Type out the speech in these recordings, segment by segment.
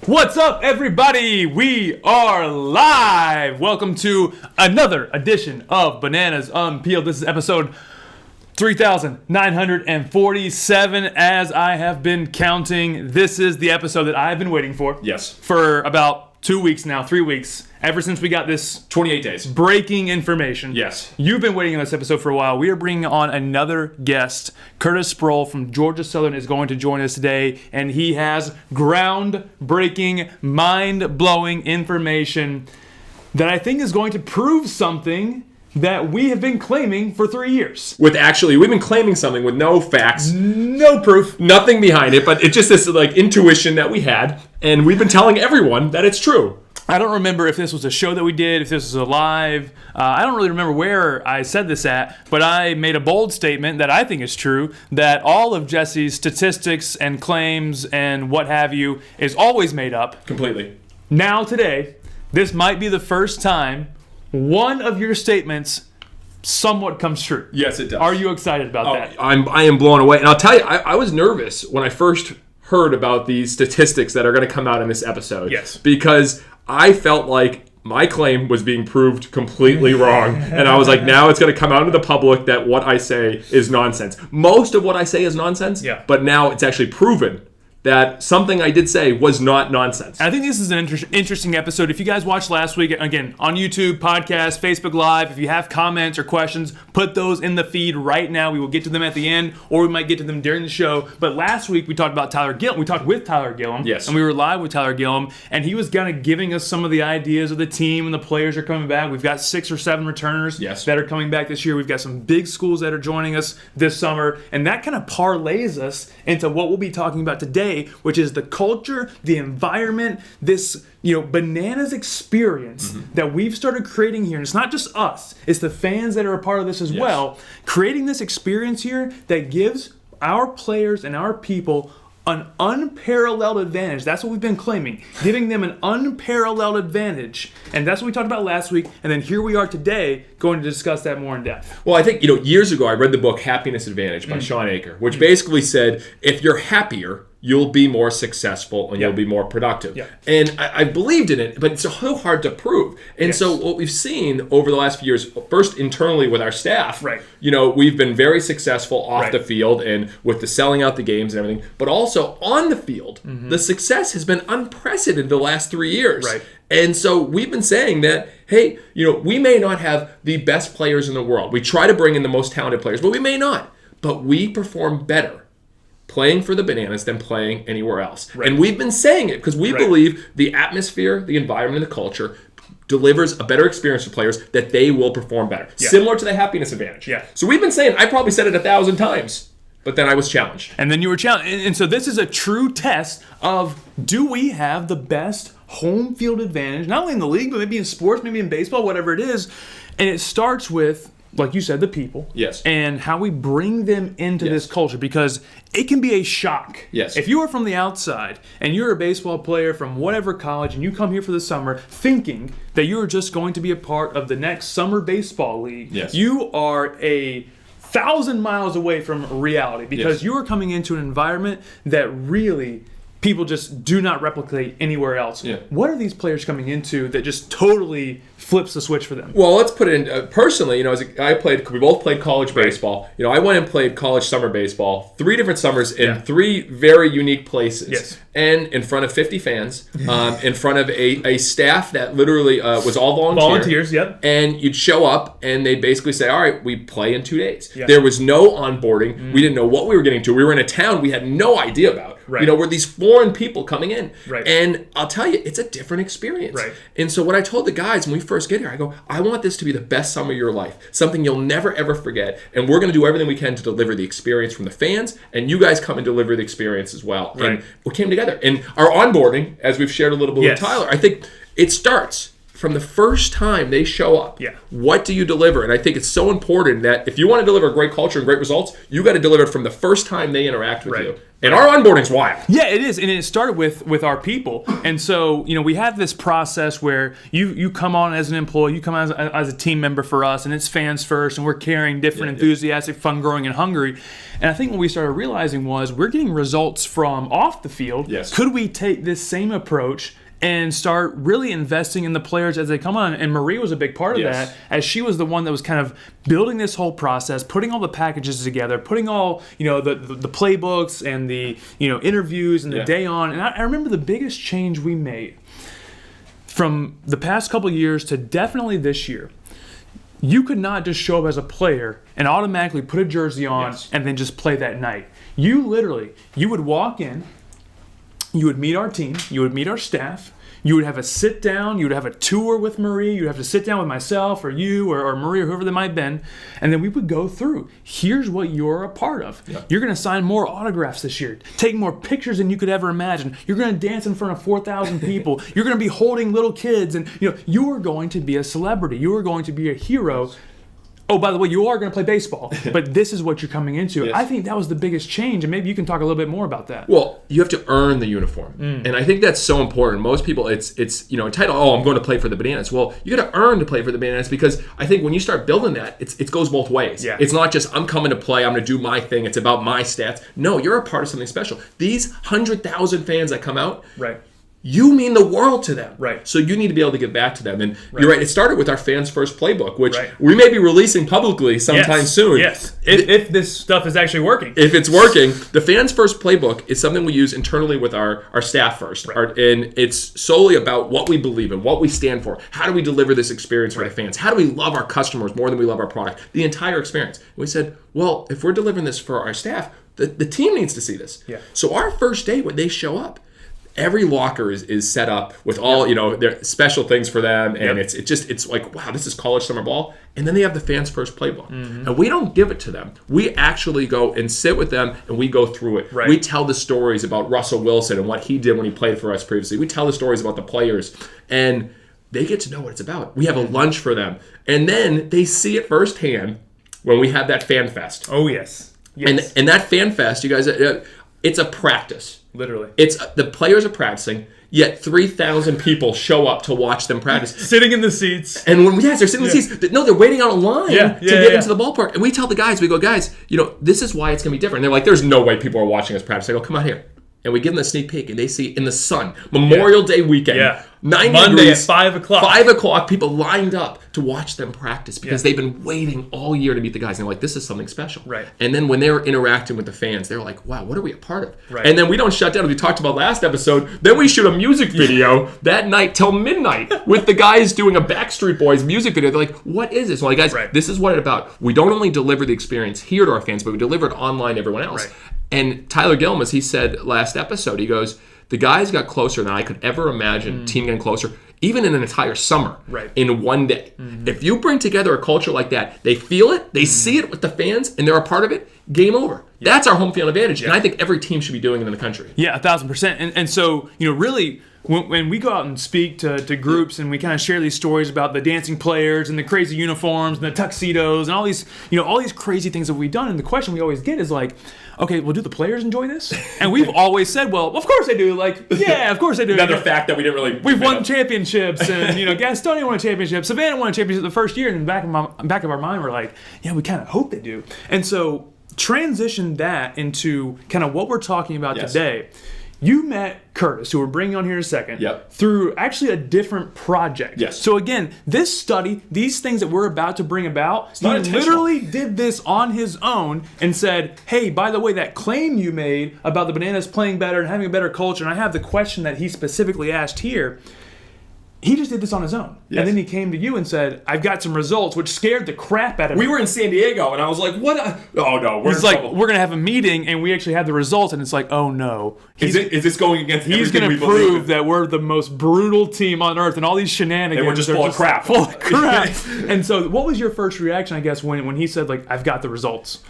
What's up, everybody? We are live. Welcome to another edition of Bananas Unpeeled. This is episode 3,947. As I have been counting, this is the episode that I've been waiting for. Yes. For about 2 weeks now, 3 weeks. Ever since we got this 28 days. Breaking information. Yes. You've been waiting on this episode for a while. We are bringing on another guest. Curtis Sproul from Georgia Southern is going to join us today, and he has groundbreaking, mind-blowing information that I think is going to prove something that we have been claiming for 3 years. We've been claiming something with no facts, no proof, nothing behind it, but it's just this intuition that we had, and we've been telling everyone that it's true. I don't remember if this was a show that we did, if this was a live. I don't really remember where I said this at, but I made a bold statement that I think is true, that all of Jesse's statistics and claims and what have you is always made up. Completely. Now, today, this might be the first time one of your statements somewhat comes true. Yes, it does. Are you excited about that? I am blown away. And I'll tell you, I was nervous when I first heard about these statistics that are going to come out in this episode. Yes. Because I felt like my claim was being proved completely wrong. And I was like, now it's going to come out to the public that what I say is nonsense. Most of what I say is nonsense, yeah. But now it's actually proven that something I did say was not nonsense. I think this is an interesting episode. If you guys watched last week, again, on YouTube, podcast, Facebook Live, if you have comments or questions, put those in the feed right now. We will get to them at the end, or we might get to them during the show. But last week, we talked about Tyler Gillum. We talked with Tyler Gillum. Yes. And we were live with Tyler Gillum, and he was kind of giving us some of the ideas of the team, and the players are coming back. We've got 6 or 7 returners that are coming back this year. We've got some big schools that are joining us this summer, and that kind of parlays us into what we'll be talking about today, which is the culture, the environment, this Bananas experience that we've started creating here. And it's not just us, it's the fans that are a part of this as well. Creating this experience here that gives our players and our people an unparalleled advantage. That's what we've been claiming, giving them an unparalleled advantage. And that's what we talked about last week. And then here we are today going to discuss that more in depth. Well, I think, years ago I read the book Happiness Advantage by Sean Aker, which basically said if you're happier, you'll be more successful and you'll be more productive. Yeah. And I believed in it, but it's so hard to prove. And so what we've seen over the last few years, first internally with our staff, we've been very successful off the field and with the selling out the games and everything, but also on the field, the success has been unprecedented the last 3 years. Right. And so we've been saying that, hey, we may not have the best players in the world. We try to bring in the most talented players, but we may not. But we perform better playing for the Bananas than playing anywhere else. Right. And we've been saying it because we believe the atmosphere, the environment, and the culture delivers a better experience for players that they will perform better. Yeah. Similar to the Happiness Advantage. Yeah. So we've been saying, I probably said it 1,000 times, but then I was challenged. And then you were challenged. And so this is a true test of, do we have the best home field advantage, not only in the league, but maybe in sports, maybe in baseball, whatever it is. And it starts with, like you said, the people. Yes. And how we bring them into this culture, because it can be a shock. Yes. If you are from the outside and you're a baseball player from whatever college and you come here for the summer thinking that you're just going to be a part of the next summer baseball league, you are 1,000 miles away from reality, because you are coming into an environment that really people just do not replicate anywhere else. Yeah. What are these players coming into that just totally flips the switch for them? Well, let's put it in personally. We both played college baseball. I went and played college summer baseball 3 different summers in 3 very unique places. Yes. And in front of 50 fans, in front of a staff that literally was all volunteers. Yep. And you'd show up and they'd basically say, all right, we play in 2 days. Yeah. There was no onboarding. We didn't know what we were getting to. We were in a town we had no idea about. Right. Were these foreign people coming in. Right. And I'll tell you, it's a different experience. Right. And so what I told the guys when we first get here, I go, I want this to be the best summer of your life, something you'll never, ever forget. And we're going to do everything we can to deliver the experience from the fans, and you guys come and deliver the experience as well. Right. And we came together. And our onboarding, as we've shared a little bit with Tyler, I think it starts from the first time they show up, Yeah. what do you deliver? And I think it's so important that if you want to deliver great culture and great results, you got to deliver it from the first time they interact with you. And our onboarding's wild. Yeah, it is, and it started with our people. And so, we have this process where you come on as an employee, you come as a team member for us, and it's fans first, and we're caring, different, enthusiastic, fun-growing, and hungry. And I think what we started realizing was we're getting results from off the field. Yes. Could we take this same approach and start really investing in the players as they come on? And Marie was a big part of that, as she was the one that was kind of building this whole process, putting all the packages together, putting all, the playbooks and the, interviews and the day on. And I remember the biggest change we made from the past couple of years to definitely this year. You could not just show up as a player and automatically put a jersey on and then just play that night. You would walk in, you would meet our team, you would meet our staff, you would have a sit down, you would have a tour with Marie, you'd have to sit down with myself or you or Marie or whoever that might have been, and then we would go through. Here's what you're a part of. Yeah. You're going to sign more autographs this year, take more pictures than you could ever imagine. You're going to dance in front of 4,000 people. You're going to be holding little kids, and you are going to be a celebrity. You are going to be a hero. Oh, by the way, you are going to play baseball, but this is what you're coming into. Yes. I think that was the biggest change, and maybe you can talk a little bit more about that. Well, you have to earn the uniform, and I think that's so important. Most people, it's entitled, I'm going to play for the Bananas. Well, you got to earn to play for the Bananas, because I think when you start building that, it goes both ways. Yeah. It's not just, I'm coming to play, I'm going to do my thing, it's about my stats. No, you're a part of something special. These 100,000 fans that come out, right, you mean the world to them. Right. So you need to be able to give back to them. And you're right, it started with our Fans First Playbook, which we may be releasing publicly sometime soon. Yes, if this stuff is actually working. If it's working, the Fans First Playbook is something we use internally with our staff first. And it's solely about what we believe in, what we stand for. How do we deliver this experience for the fans? How do we love our customers more than we love our product? The entire experience. And we said, well, if we're delivering this for our staff, the team needs to see this. Yeah. So our first day when they show up, every locker is set up with all, their special things for them. And it's like, wow, this is college summer ball. And then they have the Fans First Playbook. Mm-hmm. And we don't give it to them. We actually go and sit with them and we go through it. Right. We tell the stories about Russell Wilson and what he did when he played for us previously. We tell the stories about the players. And they get to know what it's about. We have a lunch for them. And then they see it firsthand when we have that Fan Fest. Oh, yes. And that Fan Fest, you guys, it's a practice. Literally. It's the players are practicing, yet 3,000 people show up to watch them practice. Sitting in the seats. And when they're sitting in the seats. No, they're waiting on a line to get into the ballpark. And we tell the guys, we go, guys, this is why it's going to be different. And they're like, there's no way people are watching us practice. I go, come out here. And we give them a sneak peek, and they see in the sun, Memorial Day weekend, 90 Monday degrees, at 5 o'clock. 5 o'clock, people lined up to watch them practice because they've been waiting all year to meet the guys. And they're like, this is something special. Right. And then when they were interacting with the fans, they're like, wow, what are we a part of? Right. And then we don't shut down, as we talked about last episode. Then we shoot a music video that night till midnight with the guys doing a Backstreet Boys music video. They're like, what is this? Well, like, guys, this is what it's about. We don't only deliver the experience here to our fans, but we deliver it online to everyone else. Right. And Tyler Gilliam, as he said last episode, he goes, the guys got closer than I could ever imagine team getting closer, even in an entire summer, in one day. Mm-hmm. If you bring together a culture like that, they feel it, they see it with the fans, and they're a part of it, game over. Yeah. That's our home field advantage. Yeah. And I think every team should be doing it in the country. Yeah, 1,000%. And so, really, when we go out and speak to groups and we kind of share these stories about the dancing players and the crazy uniforms and the tuxedos and all these crazy things that we've done, and the question we always get is like, okay, well, do the players enjoy this? And we've always said, well, of course they do. Like, yeah, of course they do. Another fact that we didn't really... We've won championships, and, Gastonia won a championship. Savannah won a championship the first year, and in the back of our mind, we're like, yeah, we kind of hope they do. And so transition that into kind of what we're talking about today. You met Curtis, who we're bringing on here in a second, through actually a different project. Yes. So again, this study, these things that we're about to bring about, he literally did this on his own and said, hey, by the way, that claim you made about the Bananas playing better and having a better culture, and I have the question that he specifically asked here, he just did this on his own. Yes. And then he came to you and said, I've got some results, which scared the crap out of him. We were in San Diego, and I was like, what? Oh, no, we're in trouble. We're going to have a meeting, and we actually have the results, and it's like, oh, no. Is this going against He's going to prove that we're the most brutal team on earth, and all these shenanigans. And we're just full of crap. Full of crap. And so what was your first reaction, I guess, when he said, like, I've got the results?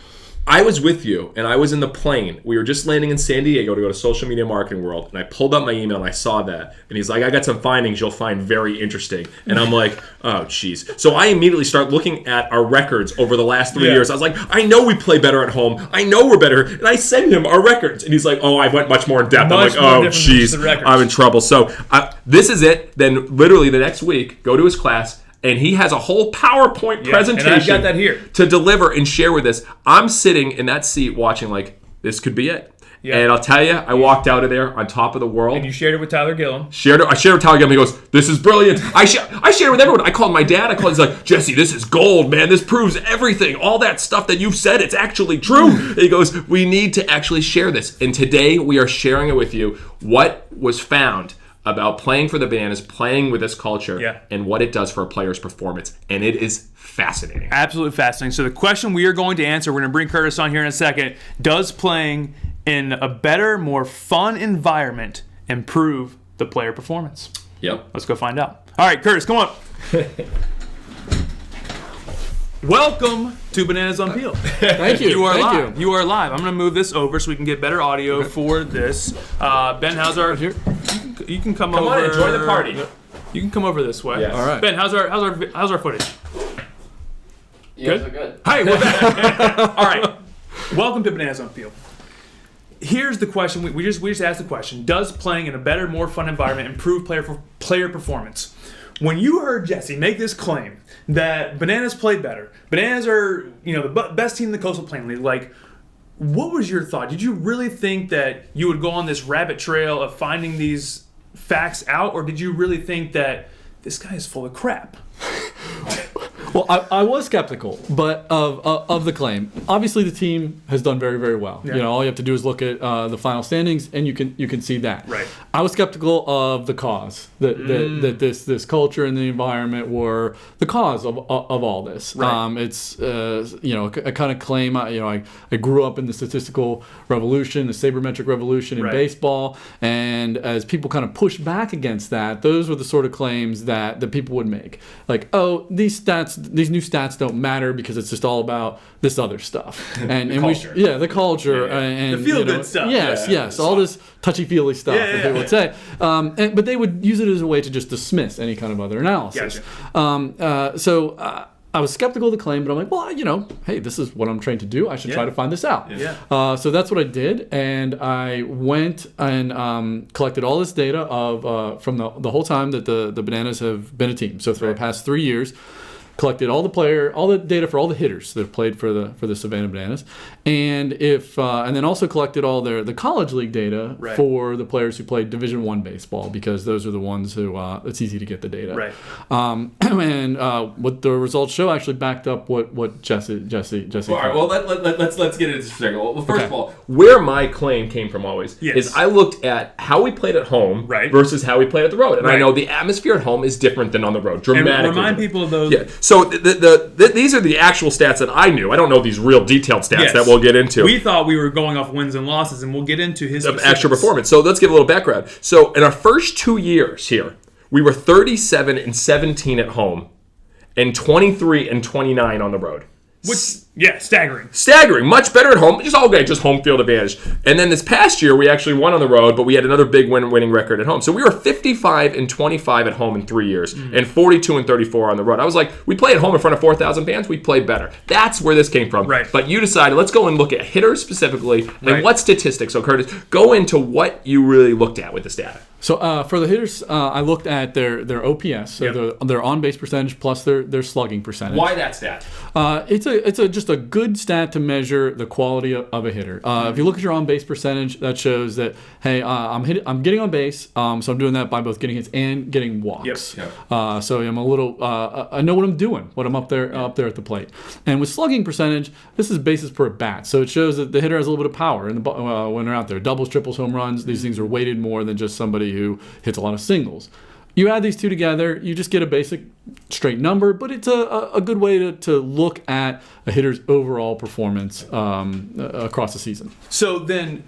I was with you, and I was in the plane. We were just landing in San Diego to go to Social Media Marketing World, and I pulled up my email, and I saw that. And he's like, I got some findings you'll find very interesting. And I'm like, oh, jeez. So I immediately start looking at our records over the last 3 years. I was like, I know we play better at home. I know we're better. And I send him our records. And he's like, oh, I went much more in depth. I'm like, oh, jeez, I'm in trouble. So this is it. Then literally the next week, go to his class, and he has a whole PowerPoint presentation and I've got that here. to deliver and share with us. I'm sitting in that seat watching like, this could be it. Yeah. And I'll tell you, I walked out of there on top of the world. And you shared it with Tyler Gillum. I shared it with Tyler Gillum. He goes, this is brilliant. I shared it with everyone. I called my dad. He's like, Jesse, this is gold, man. This proves everything. All that stuff that you've said, it's actually true. And he goes, we need to actually share this. And today we are sharing it with you, what was found about playing for the Bananas, playing with this culture, and what it does for a player's performance. And it is fascinating. Absolutely fascinating. So the question we are going to answer, we're going to bring Curtis on here in a second, does playing in a better, more fun environment improve the player performance? Yep. Let's go find out. All right, Curtis, come on. Welcome to Bananas Unpeeled. Thank you. You are Thank live. You are live. I'm going to move this over so we can get better audio for this. Ben, how's our... You can come over. Come on and join the party. You can come over this way. Yes. All right. Ben, how's our footage? Good? Hi, we're back. All right. Welcome to Bananas Unpeeled. Here's the question. We just asked the question. Does playing in a better, more fun environment improve player performance? When you heard Jesse make this claim that Bananas play better, Bananas are the best team in the Coastal Plain League, like, what was your thought? Did you really think that you would go on this rabbit trail of finding these facts out, or did you really think that this guy is full of crap? Well, I was skeptical, but of the claim. Obviously, the team has done very, very well. Yeah. All you have to do is look at the final standings, and you can see that. Right. I was skeptical of the cause that this culture and the environment were the cause of all this. Right. It's a kind of claim. I grew up in the statistical revolution, the sabermetric revolution in baseball, and as people kind of push back against that, those were the sort of claims that people would make. Like, oh, these new stats don't matter because it's just all about this other stuff. And the culture. The culture. And the feel-good stuff. Yes. All this touchy-feely stuff that people would say. But they would use it as a way to just dismiss any kind of other analysis. Gotcha. So I was skeptical of the claim, but I'm like, well, hey, this is what I'm trained to do. I should try to find this out. Yeah. So that's what I did, and I went and collected all this data from the whole time that the Bananas have been a team. So for the past 3 years, collected all the data for all the hitters that have played for the Savannah Bananas, and then also collected all the college league data for the players who played Division I baseball, because those are the ones who it's easy to get the data. Right. And what the results show actually backed up what Jesse. All right. Well, let's get into this for a second. Well, first of all, where my claim came from always is I looked at how we played at home versus how we played at the road, and I know the atmosphere at home is different than on the road, dramatically. And remind people of those. Yeah. So these are the actual stats that I knew. I don't know these real detailed stats that we'll get into. We thought we were going off wins and losses, and we'll get into his actual performance. So let's give a little background. So in our first 2 years here, we were 37-17 at home, and 23-29 on the road. Staggering. Staggering. Much better at home. Just home field advantage. And then this past year, we actually won on the road, but we had another big winning record at home. So we were 55-25 at home in 3 years, and 42-34 on the road. I was like, we play at home in front of 4,000 fans, we play better. That's where this came from. Right. But you decided, let's go and look at hitters specifically, and what statistics. So Curtis, go into what you really looked at with this data. So for the hitters, I looked at their OPS, so their on-base percentage plus their slugging percentage. Why that stat? It's just a good stat to measure the quality of a hitter. If you look at your on-base percentage, that shows that, hey, I'm getting on base, so I'm doing that by both getting hits and getting walks. So I'm a little, I know what I'm doing when I'm up there at the plate. And with slugging percentage, this is bases per at bat, so it shows that the hitter has a little bit of power when they're out there. Doubles, triples, home runs, these things are weighted more than just somebody who hits a lot of singles. You add these two together, you just get a basic straight number, but it's a good way to look at a hitter's overall performance across the season. So then,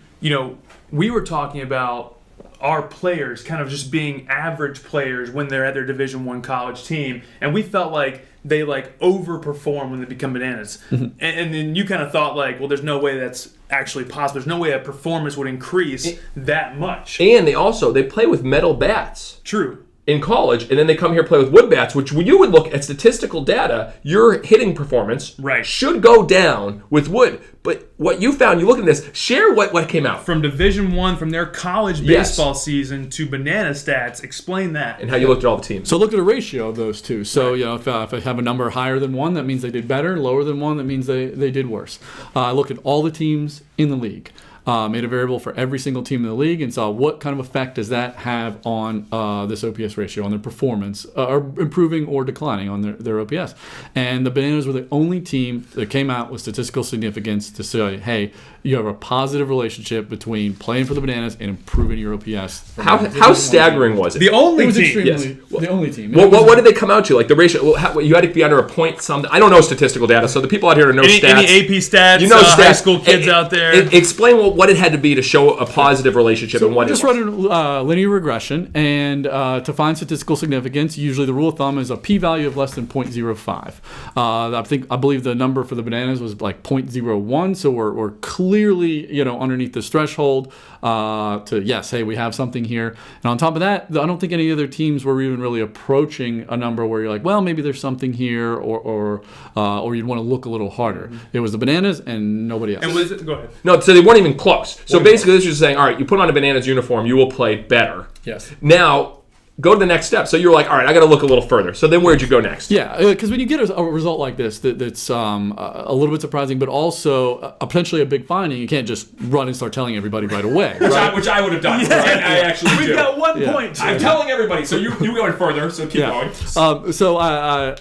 we were talking about our players kind of just being average players when they're at their Division I college team, and we felt like they like overperform when they become bananas. And then you kind of thought like, well, there's no way that's actually possible. There's no way a performance would increase that much. And they play with metal bats. True. In college, and then they come here play with wood bats, which when you would look at statistical data, your hitting performance should go down with wood. But what you found, you look at this, share what came out. From Division I, from their college baseball season to banana stats, explain that. And how you looked at all the teams. So look at a ratio of those two. So if I have a number higher than 1, that means they did better. Lower than 1, that means they did worse. I looked at all the teams in the league. Made a variable for every single team in the league and saw what kind of effect does that have on this OPS ratio, on their performance, or improving or declining on their OPS. And the Bananas were the only team that came out with statistical significance to say, hey, you have a positive relationship between playing for the Bananas and improving your OPS. How staggering was it? The only team. Extremely, the only team. What did they come out to? Like the ratio, you had to be under a point something. I don't know statistical data, so the people out here know stats. Any AP stats, you know stats. High school kids out there. Explain what it had to be to show a positive relationship and what just it was. run a linear regression, and to find statistical significance, usually the rule of thumb is a p-value of less than 0.05. I believe the number for the Bananas was like 0.01, so we're clearly underneath this threshold to yes, hey, we have something here. And on top of that, I don't think any other teams were even really approaching a number where you're like, well, maybe there's something here, or you'd want to look a little harder. It was the Bananas and nobody else. And go ahead. No, so they weren't even close. So basically, this is just saying, all right, you put on a Bananas uniform, you will play better. Yes. Now, go to the next step. So you're like, all right, I got to look a little further. So then where'd you go next? Yeah, because when you get a result like this that's a little bit surprising, but also potentially a big finding, you can't just run and start telling everybody right away. Which I would have done. Yeah. And I actually We've do. got 1 point. I'm telling everybody. So you going further, so keep going. So I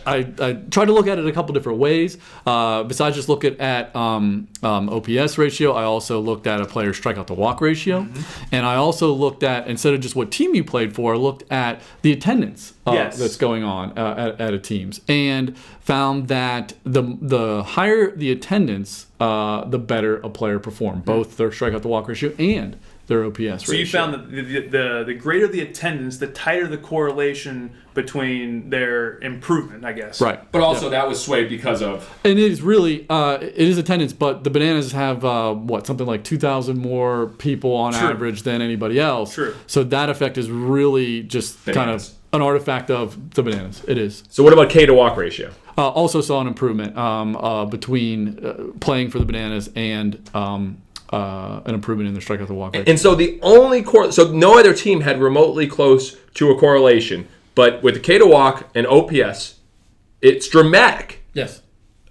tried to look at it a couple different ways. Besides just looking at OPS ratio, I also looked at a player's strikeout to walk ratio. And I also looked at, instead of just what team you played for, I looked at the attendance that's going on at a team's, and found that the higher the attendance, the better a player performed, both their strikeout to walk ratio and their OPS ratio. So you found that the greater the attendance, the tighter the correlation between their improvement, I guess. Right. But also that was swayed because of... And it is really, it is attendance, but the Bananas have, something like 2,000 more people on average than anybody else. True. So that effect is really just kind of an artifact of the Bananas. It is. So what about K to walk ratio? Also saw an improvement between playing for the Bananas and an improvement in their strikeout to walk rate. And so the only so no other team had remotely close to a correlation, but with the K to walk and OPS, it's dramatic. Yes.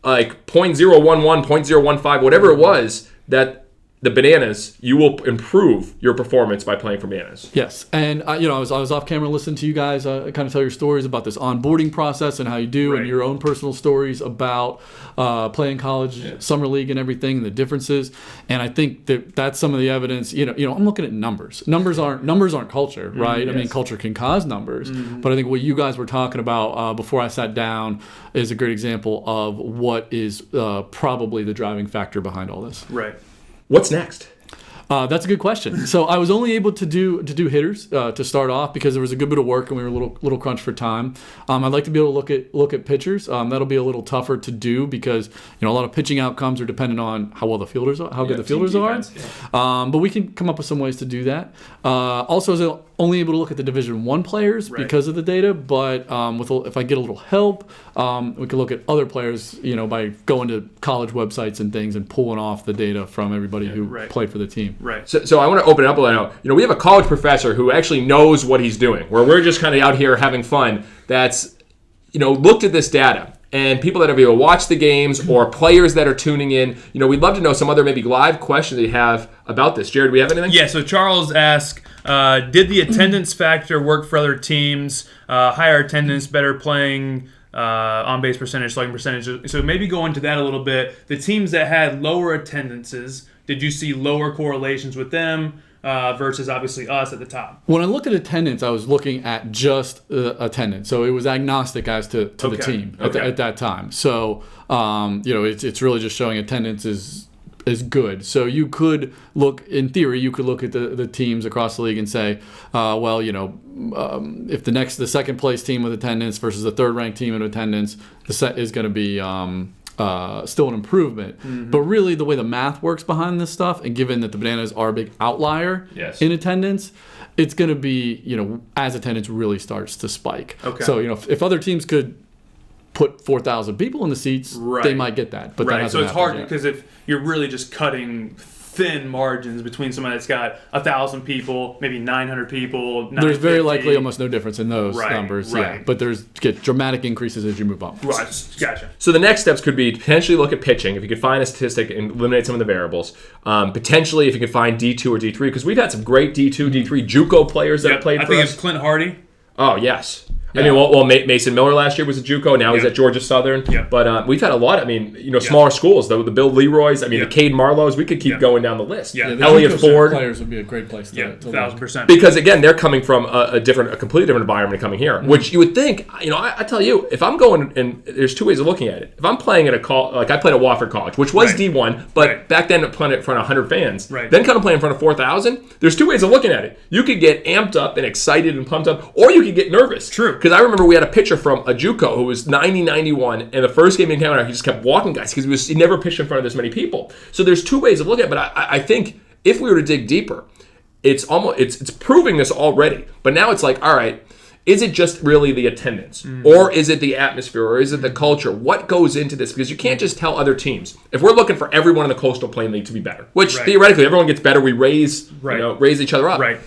Like 0.011, 0.015, whatever it was, that the Bananas, you will improve your performance by playing for Bananas. Yes, and I was off camera listening to you guys kind of tell your stories about this onboarding process and how you do, and your own personal stories about playing college, summer league, and everything, and the differences. And I think that's some of the evidence. I'm looking at numbers. Numbers aren't culture, right? I mean, culture can cause numbers, but I think what you guys were talking about before I sat down is a great example of what is probably the driving factor behind all this. Right. What's next? That's a good question. So I was only able to do hitters to start off because there was a good bit of work and we were a little crunched for time. I'd like to be able to look at pitchers. That'll be a little tougher to do because a lot of pitching outcomes are dependent on how well the fielders are, how good the fielders are. But we can come up with some ways to do that. Also, I was only able to look at the Division I players because of the data. But if I get a little help, we can look at other players. By going to college websites and things and pulling off the data from everybody who played for the team. Right. So I want to open it up a little. We have a college professor who actually knows what he's doing, where we're just kind of out here having fun. That's, looked at this data. And people that have either watched the games or players that are tuning in, we'd love to know some other maybe live questions that you have about this. Jared, do we have anything? Yeah, so Charles asked, did the attendance factor work for other teams? Higher attendance, better playing, on-base percentage, slugging percentage. So maybe go into that a little bit. The teams that had lower attendances, did you see lower correlations with them versus obviously us at the top? When I looked at attendance, I was looking at just attendance. So it was agnostic as to the team at that time. So, it's really just showing attendance is good. So you could look, in theory, you could look at the teams across the league and say, well, if the second place team with attendance versus the third ranked team in attendance, the set is going to be still an improvement. Mm-hmm. But really, the way the math works behind this stuff, and given that the Bananas are a big outlier in attendance, it's going to be, as attendance really starts to spike. Okay. So, if other teams could put 4,000 people in the seats, they might get that. But that hasn't so it's hard yet. because if you're really just cutting thin margins between somebody that's got 1,000 people, maybe 900 people, there's very likely almost no difference in those numbers. Right. Yeah, but get dramatic increases as you move up. Right, gotcha. So the next steps could be potentially look at pitching. If you could find a statistic and eliminate some of the variables. Potentially, if you could find D2 or D3, because we've had some great D2, D3 JUCO players that have played for us. I think it's Clint Hardy. Oh, yes. Yeah. I mean, Mason Miller last year was a JUCO. Now he's at Georgia Southern. Yeah. But we've had a lot. I mean, smaller schools. The Bill Leroy's. I mean, the Cade Marlowe's. We could keep going down the list. Yeah. Elliott Ford. Players would be a great place to 1,000%. Because again, they're coming from a completely different environment coming here. Mm-hmm. Which you would think. I tell you, if I'm going, and there's two ways of looking at it. If I'm playing at I played at Wofford College, which was D1, but back then playing in front of 100 fans. Right. Then kind of playing in front of 4,000. There's two ways of looking at it. You could get amped up and excited and pumped up, or you could get nervous. True. Because I remember we had a pitcher from a JUCO who was 90-91, and the first game he came out, he just kept walking guys because he never pitched in front of this many people. So there's two ways of looking at it, but I think if we were to dig deeper, it's proving this already. But now it's like, all right, is it just really the attendance, or is it the atmosphere, or is it the culture? What goes into this? Because you can't just tell other teams. If we're looking for everyone in the Coastal Plain League to be better, which theoretically everyone gets better, we raise each other up. Right.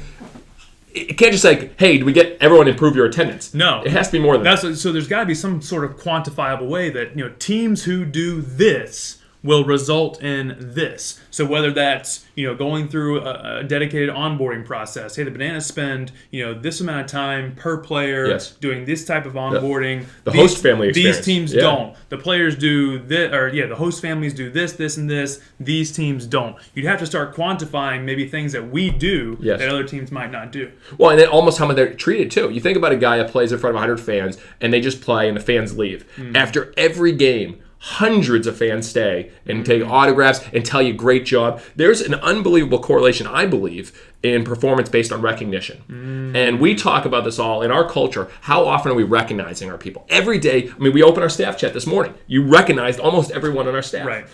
It can't just say, hey, do we get everyone to improve your attendance? No. It has to be more than that. So there's got to be some sort of quantifiable way that teams who do this will result in this. So whether that's going through a dedicated onboarding process. Hey, the Bananas spend this amount of time per player doing this type of onboarding. The host family experience. These teams don't. The players do this, or the host families do this, this, and this. These teams don't. You'd have to start quantifying maybe things that we do that other teams might not do. Well, and then almost how they're treated too. You think about a guy that plays in front of 100 fans, and they just play, and the fans leave after every game. Hundreds of fans stay and take autographs and tell you great job. There's an unbelievable correlation, I believe, in performance based on recognition. And we talk about this all in our culture. How often are we recognizing our people? Every day. I mean, we opened our staff chat this morning. You recognized almost everyone on our staff. Right.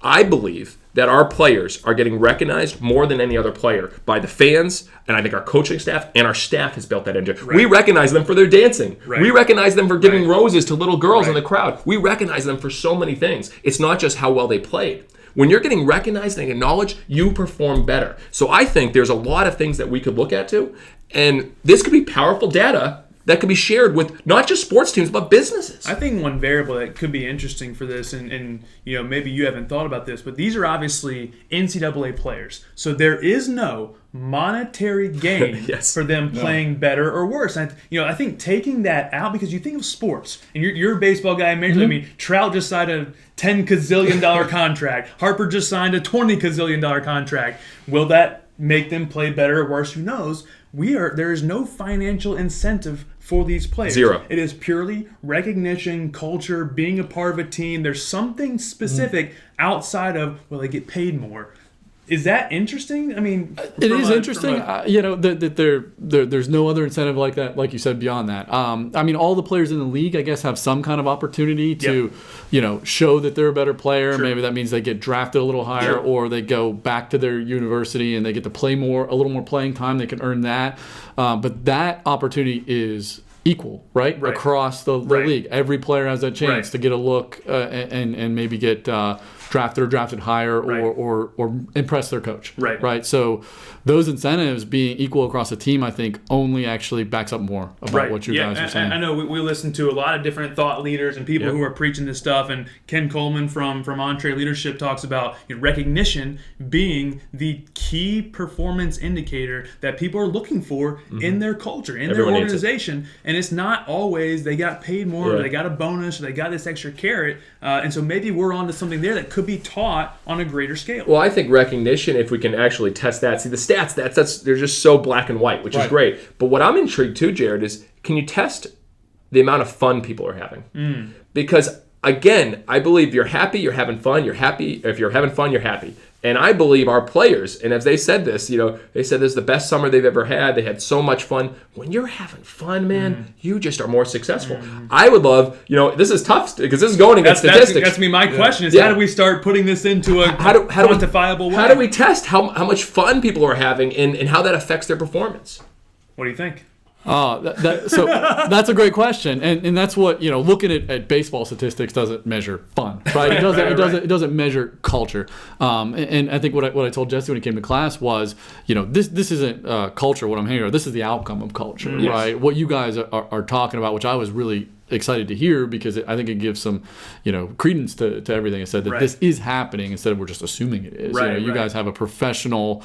I believe that our players are getting recognized more than any other player by the fans, and I think our coaching staff and our staff has built that into it. Right. We recognize them for their dancing. Right. We recognize them for giving roses to little girls in the crowd. We recognize them for so many things. It's not just how well they played. When you're getting recognized and acknowledged, you perform better. So I think there's a lot of things that we could look at too, and this could be powerful data that could be shared with not just sports teams, but businesses. I think one variable that could be interesting for this, and maybe you haven't thought about this, but these are obviously NCAA players. So there is no monetary gain for them playing better or worse. And, I think taking that out, because you think of sports, and you're a baseball guy, Major League. I mean, Trout just signed a $10 gazillion contract. Harper just signed a $20 gazillion contract. Will that make them play better or worse? Who knows? There is no financial incentive for these players. Zero. It is purely recognition, culture, being a part of a team. There's something specific outside of, they get paid more. Is that interesting? I mean, it is interesting. That there's no other incentive like that, like you said, beyond that. I mean, all the players in the league, I guess, have some kind of opportunity to, show that they're a better player. Sure. Maybe that means they get drafted a little higher, or they go back to their university and they get to play a little more playing time. They can earn that. But that opportunity is equal, right? Across the league. Every player has that chance to get a look and maybe get drafted higher or impress their coach. Right. So those incentives being equal across the team, I think, only actually backs up more about what you guys are saying. I know we listen to a lot of different thought leaders and people who are preaching this stuff, and Ken Coleman from Entree Leadership talks about recognition being the key performance indicator that people are looking for in their culture, in their organization. And it's not always they got paid more, or they got a bonus, or they got this extra carrot. And so maybe we're onto something there that could be taught on a greater scale. Well, I think recognition, if we can actually test that, see the stats, they're just so black and white, which is great. But what I'm intrigued too, Jared, is can you test the amount of fun people are having? Because again, I believe you're happy, you're having fun, you're happy. If you're having fun, you're happy. And I believe our players, and as they said this, they said this is the best summer they've ever had. They had so much fun. When you're having fun, man, you just are more successful. I would love, this is tough because this is going against statistics. That's my question is how do we start putting this into a quantifiable way? How do we test how much fun people are having and how that affects their performance? What do you think? So that's a great question, and that's what looking at baseball statistics doesn't measure fun, right? It doesn't measure culture. And I think what I told Jesse when he came to class was, this isn't culture. What I'm hearing, this is the outcome of culture, right? What you guys are talking about, which I was really excited to hear because I think it gives some, credence to everything I said that this is happening instead of we're just assuming it is. You guys have a professional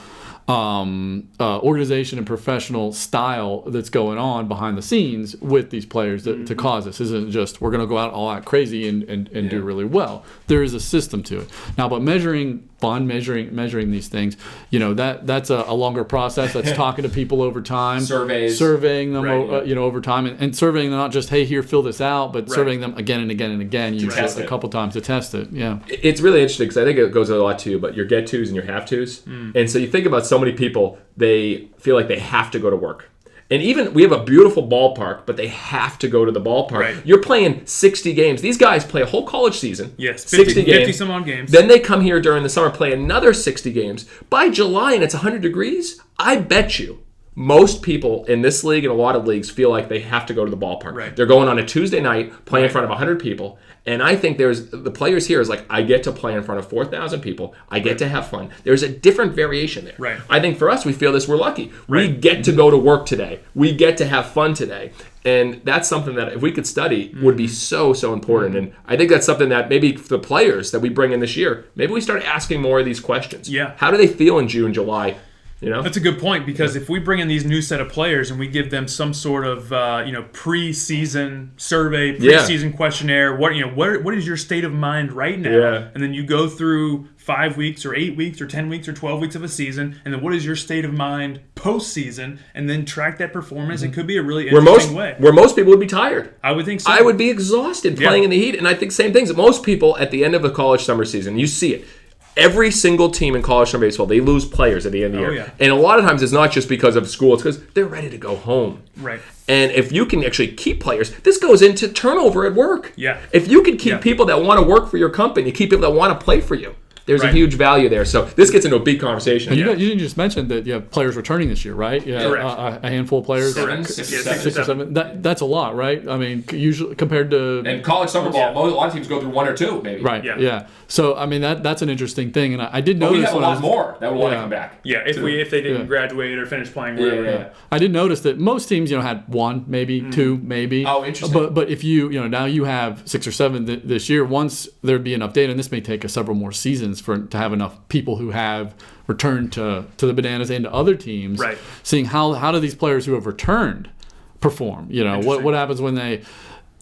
organization and professional style that's going on behind the scenes with these players to cause this. This isn't just we're going to go out all out crazy and do really well. There is a system to it. Now, but measuring fun, measuring these things, that's a longer process. That's talking to people over time, surveying them, over time, and surveying them not just hey here fill this out, but surveying them again and again and again, usually a couple times to test it. Yeah, it's really interesting because I think it goes a lot to but your get tos and your have tos, and so you think about so many people they feel like they have to go to work. And even we have a beautiful ballpark, but they have to go to the ballpark. Right. You're playing 60 games. These guys play a whole college season. Yes, 50 some odd games. Then they come here during the summer, play another 60 games. By July, and it's 100 degrees, I bet you most people in this league and a lot of leagues feel like they have to go to the ballpark. Right. They're going on a Tuesday night, playing in front of 100 people. And I think the players here is like, I get to play in front of 4,000 people. I get to have fun. There's a different variation there. Right. I think for us, we feel this. We're lucky. Right. We get to go to work today. We get to have fun today. And that's something that if we could study would be so, so important. And I think that's something that maybe for the players that we bring in this year, maybe we start asking more of these questions. Yeah. How do they feel in June, July? That's a good point because if we bring in these new set of players and we give them some sort of pre-season survey, pre-season questionnaire, what is your state of mind right now? Yeah. And then you go through 5 weeks or 8 weeks or 10 weeks or 12 weeks of a season, and then what is your state of mind post-season, and then track that performance. It could be a really interesting way. Where most people would be tired. I would think so. I would be exhausted playing in the heat, and I think same things. Most people at the end of a college summer season, you see it. Every single team in college summer baseball, they lose players at the end of the year. Yeah. And a lot of times it's not just because of school, it's because they're ready to go home. Right. And if you can actually keep players, this goes into turnover at work. Yeah. If you can keep people that want to work for your company, keep people that want to play for you, there's a huge value there. So this gets into a big conversation. And you just mentioned that you have players returning this year, right? Yeah, a handful of players. Six or seven. That's a lot, right? I mean, usually compared to... And college summer ball, a lot of teams go through one or two, maybe. Right, yeah. So, I mean, that's an interesting thing. And I did notice... But we have a lot more that would want to come back. Yeah, if they didn't graduate or finish playing. Yeah. I did notice that most teams, had one, maybe two, maybe. Oh, interesting. But if you now you have 6 or 7 this year, once there'd be enough data, and this may take several more seasons to have enough people who have returned to the Bananas and to other teams, seeing how do these players who have returned perform? What happens when they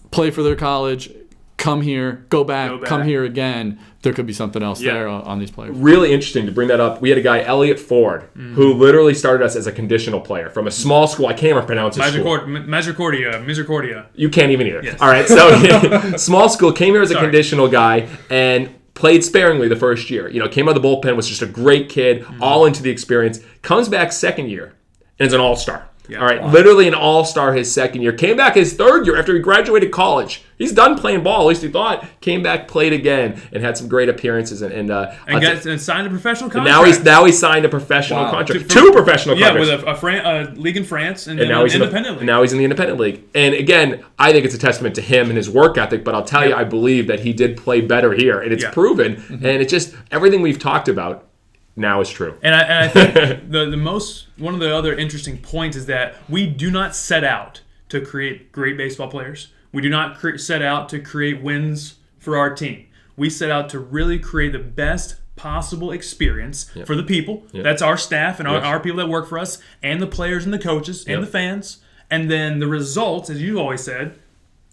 play for their college, come here, go back, come here again. There could be something else there on these players. Really interesting to bring that up. We had a guy, Elliott Ford, who literally started us as a conditional player from a small school. I can't even pronounce his school. Misericordia. You can't even either. Yes. All right, so small school, came here as a conditional guy, and played sparingly the first year. Came out of the bullpen, was just a great kid, all into the experience. Comes back second year, and is an all-star. Yeah, all right, literally an all-star his second year. Came back his third year after he graduated college. He's done playing ball, at least he thought. Came back, played again, and had some great appearances. And signed a professional contract. Now he's signed a professional contract. Two professional contracts. Yeah, with a league in France and now he's independent league. Now he's in the independent league. And again, I think it's a testament to him and his work ethic, but I'll tell you, I believe that he did play better here. And it's proven. And it's just everything we've talked about now is true. And I think one of the other interesting points is that we do not set out to create great baseball players. We do not set out to create wins for our team. We set out to really create the best possible experience for the people. That's our staff and our people that work for us, and the players and the coaches and the fans. And then the results, as you've always said,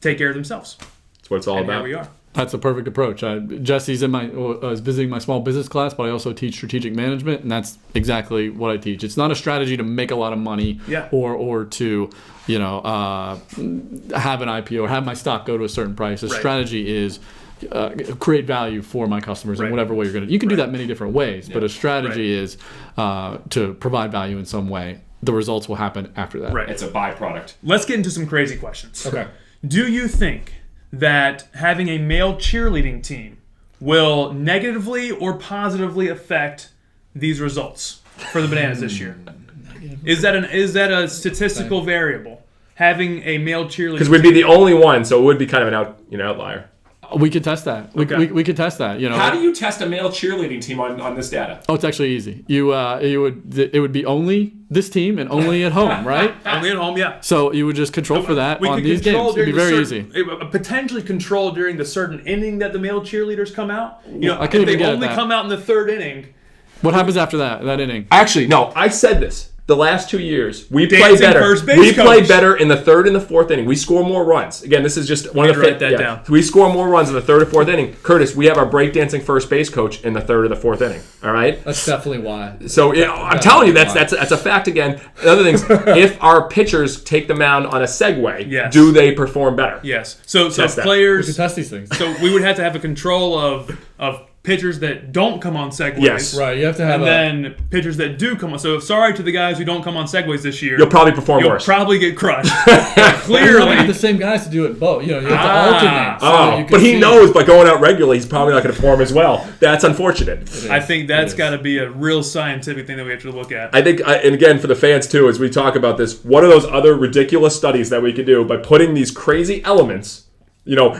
take care of themselves. That's what it's all about. Here we are. That's a perfect approach. Jesse's is visiting my small business class, but I also teach strategic management, and that's exactly what I teach. It's not a strategy to make a lot of money or to have an IPO or have my stock go to a certain price. The strategy is create value for my customers in whatever way you're going to. You can do that many different ways, but a strategy is to provide value in some way. The results will happen after that. Right. It's a byproduct. Let's get into some crazy questions. Okay. Do you think that having a male cheerleading team will negatively or positively affect these results for the Bananas this year? Is that a statistical variable? Having a male cheerleading because we'd be the only one, so it would be kind of an outlier. We could test that. We could test that. How do you test a male cheerleading team on this data? Oh, it's actually easy. It would be only this team and only at home, right? Only at home, yeah. So you would just control for that on these games. It'd be very easy. Potentially control during the certain inning that the male cheerleaders come out. I couldn't if even they get only that. come out in the third inning. What happens after that inning? Actually, no. I said this. The last 2 years, we play Dancing better. first base We play coach. better in the third and the fourth inning. We score more runs. Again, this is just one of the write that down. We score more runs in the third or fourth inning. Curtis, we have our breakdancing first base coach in the third or the fourth inning. All right. That's definitely why. So I'm telling you, that's a fact. Again, other things. If our pitchers take the mound on a segue, Yes. do they perform better? Yes. So Test that. players. We could test these things. So we would have to have a control of pitchers that don't come on segues. Yes. Right. You have to have And then pitchers that do come on. So sorry to the guys who don't come on segues this year. You'll probably perform You'll worse. probably get crushed. You have Clearly. the same guys to do it both. You have to alternate. So Oh, you can but he see- knows by going out regularly, he's probably not going to perform as well. That's unfortunate. I think that's got to be a real scientific thing that we have to look at. I think, and again, for the fans too, as we talk about this, what are those other ridiculous studies that we could do by putting these crazy elements,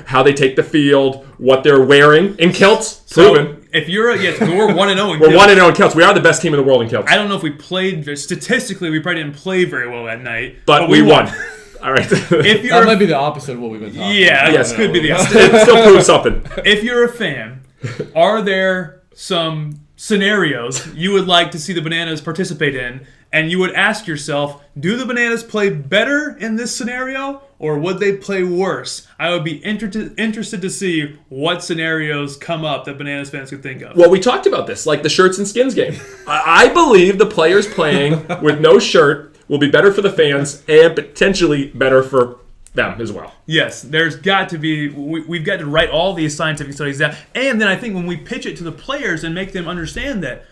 how they take the field, what they're wearing in kilts, proven. If you're we're 1-0 in We're kilts. 1-0 in kilts. We are the best team in the world in kilts. I don't know if we played statistically. We probably didn't play very well that night, But we won. All right. If you're That might be the opposite of what we've been talking yeah, about. yes, could be the opposite. It still proves something. If you're a fan, are there some scenarios you would like to see the Bananas participate in, and you would ask yourself, do the Bananas play better in this scenario, or would they play worse? I would be interested to see what scenarios come up that Bananas fans could think of. Well, we talked about this, like the shirts and skins game. I believe the players playing with no shirt will be better for the fans and potentially better for them as well. Yes, there's got to be. We've got to write all these scientific studies down, and then I think when we pitch it to the players and make them understand that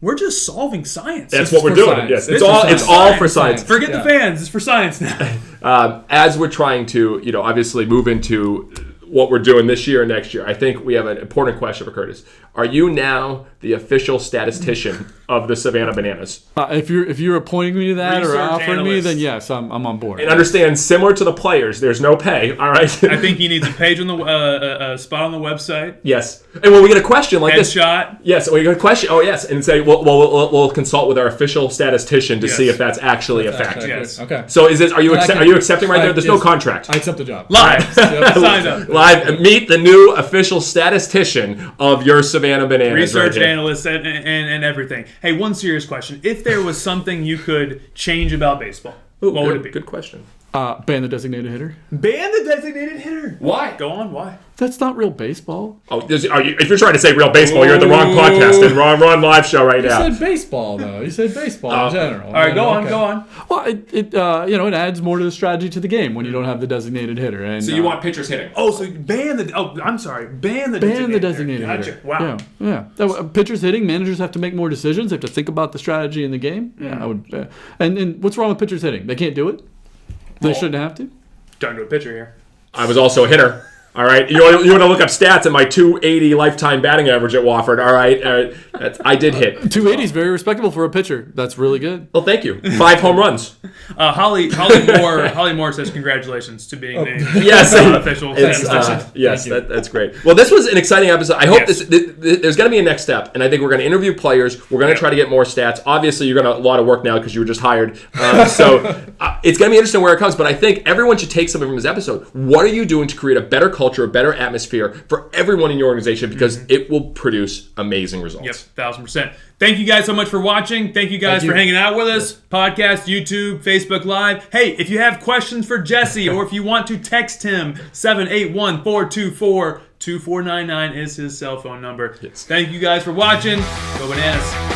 we're just solving science. That's what we're doing. science. Yes, This it's is all. for It's all science. for science. Forget the fans. It's for science now. As we're trying to, obviously move into what we're doing this year and next year, I think we have an important question for Curtis. Are you now the official statistician of the Savannah Bananas? If you're appointing me to that or Research offering me, analyst. then yes, I'm on board. And understand, similar to the players, there's no pay. All right. I think he needs a page on the a spot on the website. Yes. And when we get a question like this, Headshot. yes, we get a question. Oh, yes, and say, we'll consult with our official statistician to see if that's actually a fact. Yes. Okay. So is this? Are you accepting right there? There's no yes. contract. I accept the job. Live. Sign up. Live. Meet the new official statistician of your Savannah Bananas. Research right here. analyst and everything. Hey, one serious question. If there was something you could change about baseball, what would it be? Good question. Ban the designated hitter. Ban the designated hitter. Why? Go on, why? That's not real baseball. Oh, if you're trying to say real baseball, you're at the wrong podcast and wrong live show right now. You said baseball, though. You said baseball in general. All right, go on. Well, it adds more to the strategy to the game when you don't have the designated hitter. And So you want pitchers hitting? Oh, so ban the. Oh, I'm sorry. Ban the designated Gotcha. hitter. Wow. Yeah. Pitchers hitting, managers have to make more decisions. They have to think about the strategy in the game. Yeah, I would. And what's wrong with pitchers hitting? They can't do it. They shouldn't have to. Talking to a pitcher here. I was also a hitter. All right, you want to look up stats at my 280 lifetime batting average at Wofford. All right, I did hit. 280 is very respectable for a pitcher. That's really good. Well, thank you. 5 home runs. Holly Moore says congratulations to being named Yes, official it's, statistician. yes, that's great. Well, this was an exciting episode. I hope there's going to be a next step, and I think we're going to interview players. We're going to try to get more stats. Obviously, you're going to a lot of work now because you were just hired. So it's going to be interesting where it comes. But I think everyone should take something from this episode. What are you doing to create a better culture, a better atmosphere for everyone in your organization? Because it will produce amazing results. Yep, 1,000%. Thank you guys so much for watching. Thank you guys for hanging out with us. Podcast, YouTube, Facebook Live. Hey, if you have questions for Jesse or if you want to text him, 781-424-2499 is his cell phone number. Yes. Thank you guys for watching. Go Bananas.